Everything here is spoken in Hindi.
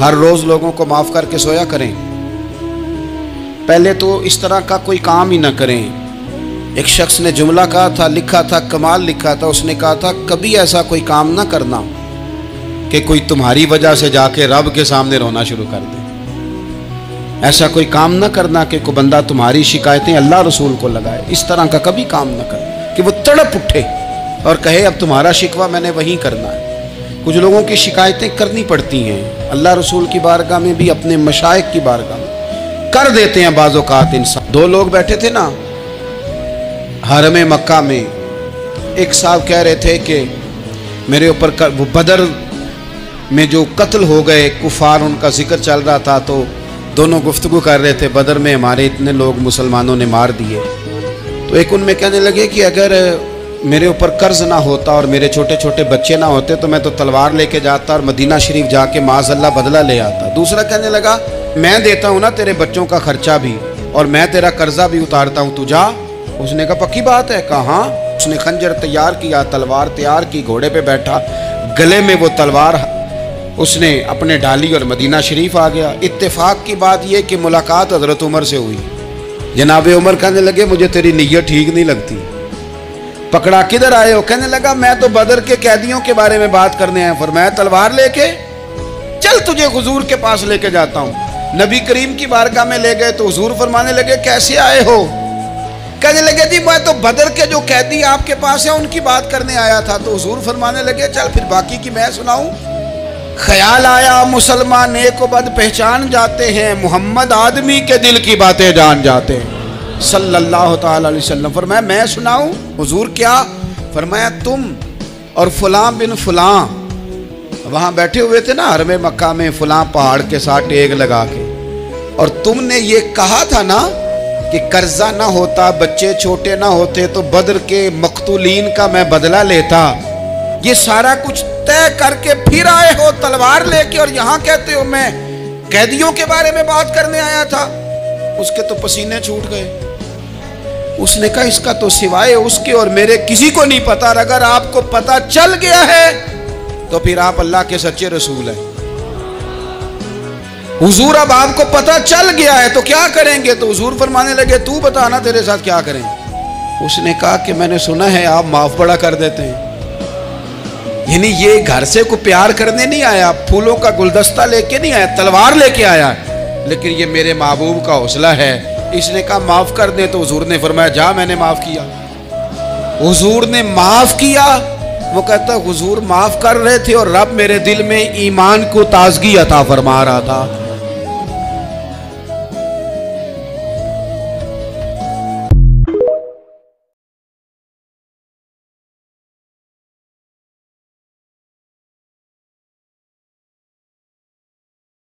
हर रोज लोगों को माफ करके सोया करें। पहले तो इस तरह का कोई काम ही ना करें। एक शख्स ने जुमला कहा था, लिखा था, कमाल लिखा था। उसने कहा था कभी ऐसा कोई काम ना करना कि कोई तुम्हारी वजह से जाके रब के सामने रोना शुरू कर दे। ऐसा कोई काम ना करना कि कोई बंदा तुम्हारी शिकायतें अल्लाह रसूल को लगाए। इस तरह का कभी काम ना कर कि वो तड़प उठे और कहे अब तुम्हारा शिकवा मैंने वहीं करना है। कुछ लोगों की शिकायतें करनी पड़ती हैं, अल्लाह रसूल की बारगाह में भी, अपने मशाइख की बारगाह में कर देते हैं बाज़ औक़ात इंसान। दो लोग बैठे थे ना हरम मक्का में, एक साहब कह रहे थे कि मेरे ऊपर वो बदर में जो कत्ल हो गए कुफार, उनका जिक्र चल रहा था, तो दोनों गुफ्तगू कर रहे थे बदर में हमारे इतने लोग मुसलमानों ने मार दिए। तो एक उनमें कहने लगे कि अगर मेरे ऊपर कर्ज ना होता और मेरे छोटे छोटे बच्चे ना होते तो मैं तो तलवार लेके जाता और मदीना शरीफ जाके माज़अल्लाह बदला ले आता। दूसरा कहने लगा मैं देता हूँ ना तेरे बच्चों का खर्चा भी और मैं तेरा कर्जा भी उतारता हूँ, तू जा। उसने कहा पक्की बात है? कहाँ? उसने खंजर तैयार किया, तलवार तैयार की, घोड़े पे बैठा, गले में वो तलवार उसने अपने डाली और मदीना शरीफ आ गया। इत्तेफाक की बात यह कि मुलाकात हजरत उमर से हुई। जनाब उमर कहने लगे मुझे तेरी नीयत ठीक नहीं लगती। पकड़ा, किधर आए हो? कहने लगा मैं तो बदर के कैदियों के बारे में बात करने आया। फरमाया तलवार लेके चल, तुझे हुजूर के पास लेके जाता हूँ। नबी करीम की बारगाह में ले गए तो हुजूर फरमाने लगे कैसे आए हो? कहने लगे जी मैं तो बदर के जो कैदी आपके पास है उनकी बात करने आया था। तो हुजूर फरमाने लगे चल फिर बाकी की मैं सुनाऊं। ख्याल आया मुसलमान नेक व बद पहचान जाते हैं, मोहम्मद आदमी के दिल की बातें जान जाते हैं सल्लल्लाहु ताला अलैहि वसल्लम। फरमाया मैं सुनाऊं? हुजूर क्या? फरमाया तुम और फलां बिन फलां वहां बैठे हुए थे ना हरम मक्का में, फलां पहाड़ के साथ टेक लगा के, और तुमने ये कहा था ना कि कर्जा ना होता, बच्चे छोटे ना होते तो बद्र के मकतूलीन का मैं बदला लेता। ये सारा कुछ तय करके फिर आए हो तलवार लेके और यहां कहते हो मैं कैदियों के बारे में बात करने आया था। उसके तो पसीने छूट गए। उसने कहा इसका तो सिवाय उसके और मेरे किसी को नहीं पता, और अगर आपको पता चल गया है तो फिर आप अल्लाह के सच्चे रसूल हैं। हुजूर अब आपको पता चल गया है तो क्या करेंगे? तो हुजूर फरमाने लगे तू बता ना तेरे साथ क्या करें। उसने कहा कि मैंने सुना है आप माफ बड़ा कर देते हैं। यानी ये घर से को प्यार करने नहीं आया, फूलों का गुलदस्ता लेके नहीं आया, तलवार लेके आया, लेकिन ये मेरे महबूब का हौसला है। इसने कहा माफ कर दे। तो हुजूर ने फरमाया जा मैंने माफ किया। हुजूर ने माफ किया। वो कहता हुजूर माफ कर रहे थे और रब मेरे दिल में ईमान को ताजगी अता फरमा रहा था।